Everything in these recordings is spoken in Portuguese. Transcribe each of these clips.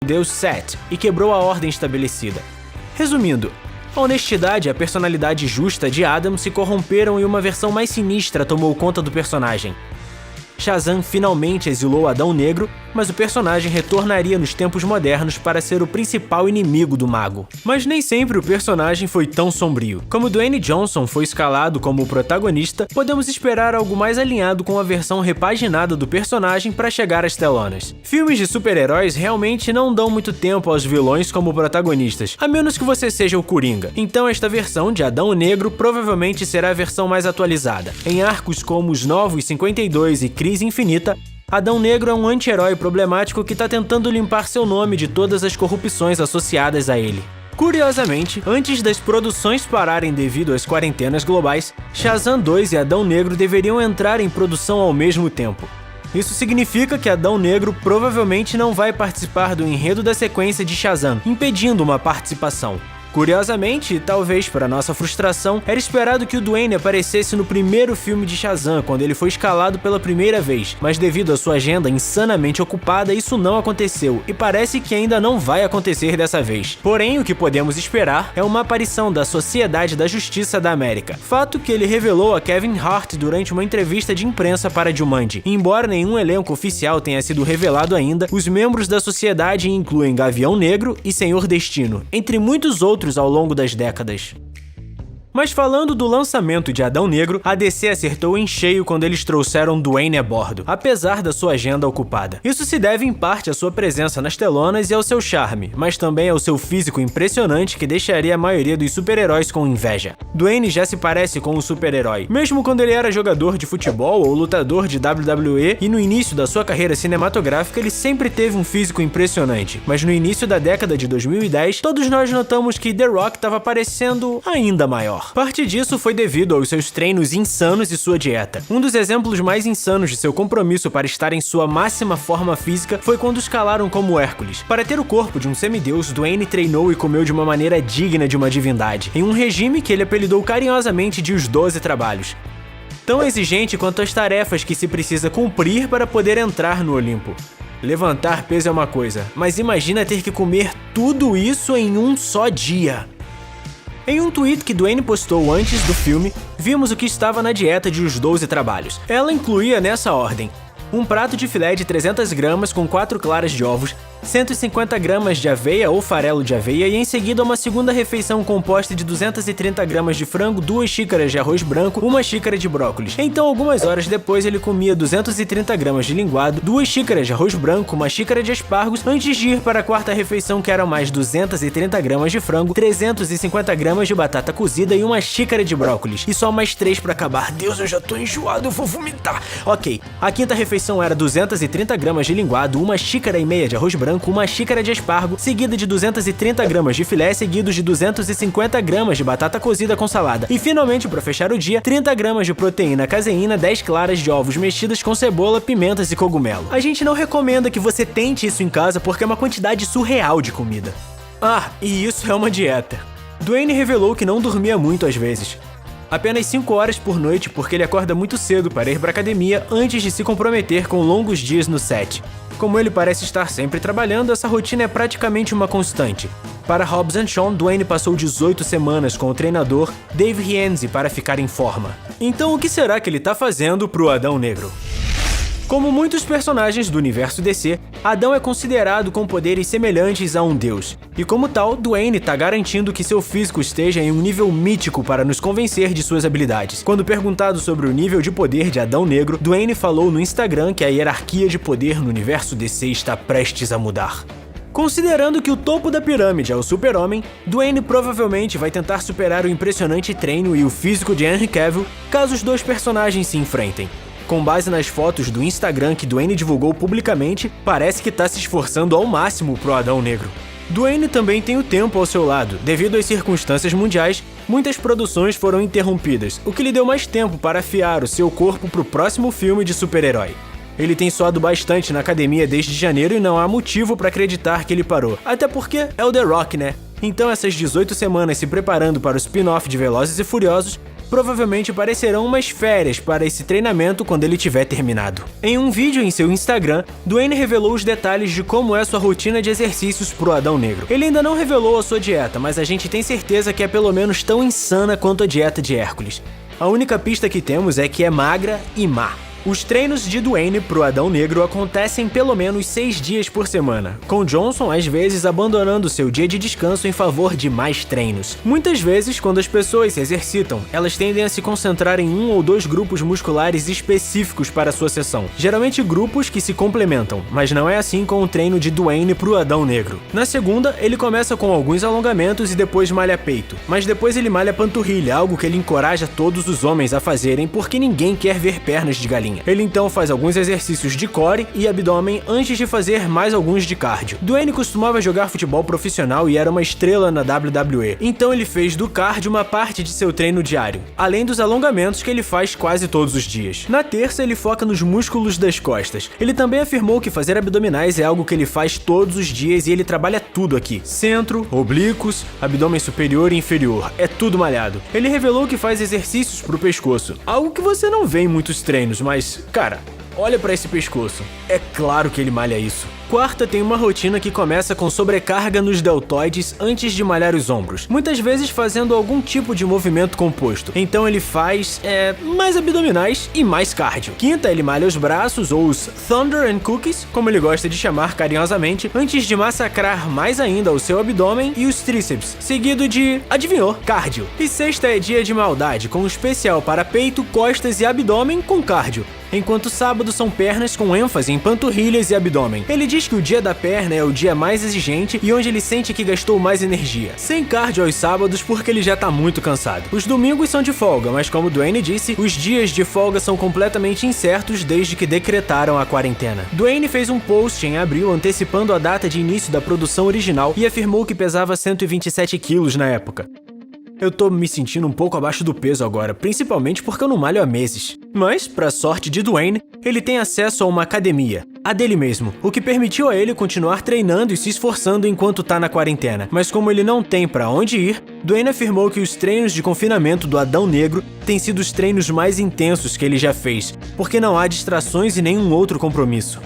deus Set e quebrou a ordem estabelecida. Resumindo, a honestidade e a personalidade justa de Adam se corromperam e uma versão mais sinistra tomou conta do personagem. Shazam finalmente exilou Adão Negro, mas o personagem retornaria nos tempos modernos para ser o principal inimigo do mago. Mas nem sempre o personagem foi tão sombrio. Como Dwayne Johnson foi escalado como o protagonista, podemos esperar algo mais alinhado com a versão repaginada do personagem para chegar às telonas. Filmes de super-heróis realmente não dão muito tempo aos vilões como protagonistas, a menos que você seja o Coringa. Então esta versão de Adão Negro provavelmente será a versão mais atualizada. Em arcos como os Novos 52 e Crise Infinita, Adão Negro é um anti-herói problemático que está tentando limpar seu nome de todas as corrupções associadas a ele. Curiosamente, antes das produções pararem devido às quarentenas globais, Shazam 2 e Adão Negro deveriam entrar em produção ao mesmo tempo. Isso significa que Adão Negro provavelmente não vai participar do enredo da sequência de Shazam, impedindo uma participação. Curiosamente, e talvez para nossa frustração, era esperado que o Dwayne aparecesse no primeiro filme de Shazam, quando ele foi escalado pela primeira vez, mas devido à sua agenda insanamente ocupada, isso não aconteceu, e parece que ainda não vai acontecer dessa vez. Porém, o que podemos esperar é uma aparição da Sociedade da Justiça da América, fato que ele revelou a Kevin Hart durante uma entrevista de imprensa para Jumanji. Embora nenhum elenco oficial tenha sido revelado ainda, os membros da sociedade incluem Gavião Negro e Senhor Destino, entre muitos outros ao longo das décadas. Mas falando do lançamento de Adão Negro, a DC acertou em cheio quando eles trouxeram Dwayne a bordo, apesar da sua agenda ocupada. Isso se deve em parte à sua presença nas telonas e ao seu charme, mas também ao seu físico impressionante que deixaria a maioria dos super-heróis com inveja. Dwayne já se parece com um super-herói, mesmo quando ele era jogador de futebol ou lutador de WWE, e no início da sua carreira cinematográfica ele sempre teve um físico impressionante, mas no início da década de 2010, todos nós notamos que The Rock estava parecendo ainda maior. Parte disso foi devido aos seus treinos insanos e sua dieta. Um dos exemplos mais insanos de seu compromisso para estar em sua máxima forma física foi quando escalaram como Hércules. Para ter o corpo de um semideus, Dwayne treinou e comeu de uma maneira digna de uma divindade, em um regime que ele apelidou carinhosamente de os 12 trabalhos. Tão exigente quanto as tarefas que se precisa cumprir para poder entrar no Olimpo. Levantar peso é uma coisa, mas imagina ter que comer tudo isso em um só dia. Em um tweet que Dwayne postou antes do filme, vimos o que estava na dieta de Os 12 Trabalhos. Ela incluía nessa ordem: um prato de filé de 300 gramas com 4 claras de ovos, 150 gramas de aveia ou farelo de aveia e em seguida uma segunda refeição composta de 230 gramas de frango, 2 xícaras de arroz branco, 1 xícara de brócolis. Então, algumas horas depois, ele comia 230 gramas de linguado, 2 xícaras de arroz branco, 1 xícara de aspargos, antes de ir para a quarta refeição, que eram mais 230 gramas de frango, 350 gramas de batata cozida e 1 xícara de brócolis. E só mais 3 para acabar. Deus, eu já tô enjoado, eu vou vomitar. Ok, a quinta refeição era 230 gramas de linguado, 1 xícara e meia de arroz branco, 1 xícara de aspargo, seguida de 230 gramas de filé, seguidos de 250 gramas de batata cozida com salada. E finalmente, para fechar o dia, 30 gramas de proteína caseína, 10 claras de ovos mexidas com cebola, pimentas e cogumelo. A gente não recomenda que você tente isso em casa porque é uma quantidade surreal de comida. Ah, e isso é uma dieta. Dwayne revelou que não dormia muito às vezes. Apenas 5 horas por noite porque ele acorda muito cedo para ir para a academia antes de se comprometer com longos dias no set. Como ele parece estar sempre trabalhando, essa rotina é praticamente uma constante. Para Hobbs & Shaw, Dwayne passou 18 semanas com o treinador Dave Rienzi para ficar em forma. Então o que será que ele está fazendo pro Adão Negro? Como muitos personagens do universo DC, Adão é considerado com poderes semelhantes a um deus. E como tal, Dwayne está garantindo que seu físico esteja em um nível mítico para nos convencer de suas habilidades. Quando perguntado sobre o nível de poder de Adão Negro, Dwayne falou no Instagram que a hierarquia de poder no universo DC está prestes a mudar. Considerando que o topo da pirâmide é o Super-Homem, Dwayne provavelmente vai tentar superar o impressionante treino e o físico de Henry Cavill caso os dois personagens se enfrentem. Com base nas fotos do Instagram que Dwayne divulgou publicamente, parece que tá se esforçando ao máximo pro Adão Negro. Dwayne também tem o tempo ao seu lado. Devido às circunstâncias mundiais, muitas produções foram interrompidas, o que lhe deu mais tempo para afiar o seu corpo pro próximo filme de super-herói. Ele tem suado bastante na academia desde janeiro e não há motivo para acreditar que ele parou. Até porque é o The Rock, né? Então essas 18 semanas se preparando para o spin-off de Velozes e Furiosos provavelmente parecerão umas férias para esse treinamento quando ele tiver terminado. Em um vídeo em seu Instagram, Dwayne revelou os detalhes de como é sua rotina de exercícios pro Adão Negro. Ele ainda não revelou a sua dieta, mas a gente tem certeza que é pelo menos tão insana quanto a dieta de Hércules. A única pista que temos é que é magra e má. Os treinos de Dwayne pro Adão Negro acontecem pelo menos 6 dias por semana, com Johnson às vezes abandonando seu dia de descanso em favor de mais treinos. Muitas vezes, quando as pessoas se exercitam, elas tendem a se concentrar em um ou dois grupos musculares específicos para sua sessão, geralmente grupos que se complementam, mas não é assim com o treino de Dwayne pro Adão Negro. Na segunda, ele começa com alguns alongamentos e depois malha peito, mas depois ele malha panturrilha, algo que ele encoraja todos os homens a fazerem porque ninguém quer ver pernas de galinha. Ele então faz alguns exercícios de core e abdômen antes de fazer mais alguns de cardio. Dwayne costumava jogar futebol profissional e era uma estrela na WWE, então ele fez do cardio uma parte de seu treino diário, além dos alongamentos que ele faz quase todos os dias. Na terça, ele foca nos músculos das costas. Ele também afirmou que fazer abdominais é algo que ele faz todos os dias e ele trabalha tudo aqui: centro, oblíquos, abdômen superior e inferior, é tudo malhado. Ele revelou que faz exercícios pro pescoço, algo que você não vê em muitos treinos, mas cara, olha pra esse pescoço. É claro que ele malha isso. Quarta tem uma rotina que começa com sobrecarga nos deltoides antes de malhar os ombros, muitas vezes fazendo algum tipo de movimento composto. Então ele faz mais abdominais e mais cardio. Quinta, ele malha os braços, ou os Thunder and Cookies, como ele gosta de chamar carinhosamente, antes de massacrar mais ainda o seu abdômen e os tríceps, seguido de, adivinhou, cardio. E sexta é dia de maldade, com um especial para peito, costas e abdômen com cardio, enquanto sábado são pernas com ênfase em panturrilhas e abdômen. Ele diz que o dia da perna é o dia mais exigente e onde ele sente que gastou mais energia, sem cardio aos sábados porque ele já tá muito cansado. Os domingos são de folga, mas como Dwayne disse, os dias de folga são completamente incertos desde que decretaram a quarentena. Dwayne fez um post em abril antecipando a data de início da produção original e afirmou que pesava 127 quilos na época. Eu tô me sentindo um pouco abaixo do peso agora, principalmente porque eu não malho há meses. Mas, pra sorte de Dwayne, ele tem acesso a uma academia, a dele mesmo, o que permitiu a ele continuar treinando e se esforçando enquanto tá na quarentena. Mas como ele não tem pra onde ir, Dwayne afirmou que os treinos de confinamento do Adão Negro têm sido os treinos mais intensos que ele já fez, porque não há distrações e nenhum outro compromisso.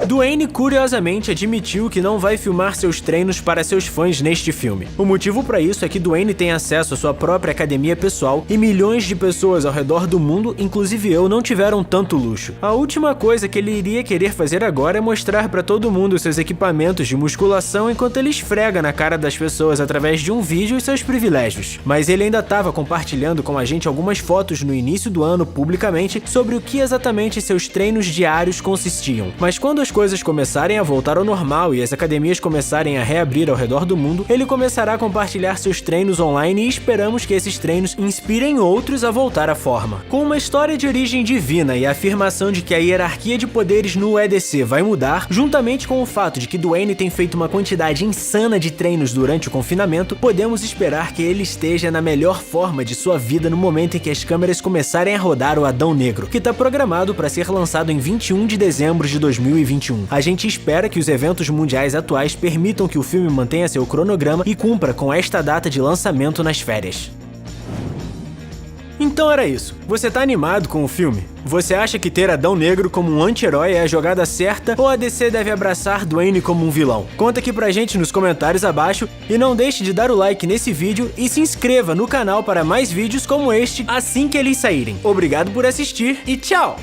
Dwayne curiosamente admitiu que não vai filmar seus treinos para seus fãs neste filme. O motivo para isso é que Dwayne tem acesso à sua própria academia pessoal e milhões de pessoas ao redor do mundo, inclusive eu, não tiveram tanto luxo. A última coisa que ele iria querer fazer agora é mostrar para todo mundo seus equipamentos de musculação enquanto ele esfrega na cara das pessoas através de um vídeo seus privilégios. Mas ele ainda estava compartilhando com a gente algumas fotos no início do ano publicamente sobre o que exatamente seus treinos diários consistiam. Mas quando as coisas começarem a voltar ao normal e as academias começarem a reabrir ao redor do mundo, ele começará a compartilhar seus treinos online e esperamos que esses treinos inspirem outros a voltar à forma. Com uma história de origem divina e a afirmação de que a hierarquia de poderes no EDC vai mudar, juntamente com o fato de que Dwayne tem feito uma quantidade insana de treinos durante o confinamento, podemos esperar que ele esteja na melhor forma de sua vida no momento em que as câmeras começarem a rodar o Adão Negro, que está programado para ser lançado em 21 de dezembro de 2021. A gente espera que os eventos mundiais atuais permitam que o filme mantenha seu cronograma e cumpra com esta data de lançamento nas férias. Então era isso. Você tá animado com o filme? Você acha que ter Adão Negro como um anti-herói é a jogada certa ou a DC deve abraçar Dwayne como um vilão? Conta aqui pra gente nos comentários abaixo e não deixe de dar o like nesse vídeo e se inscreva no canal para mais vídeos como este assim que eles saírem. Obrigado por assistir e tchau!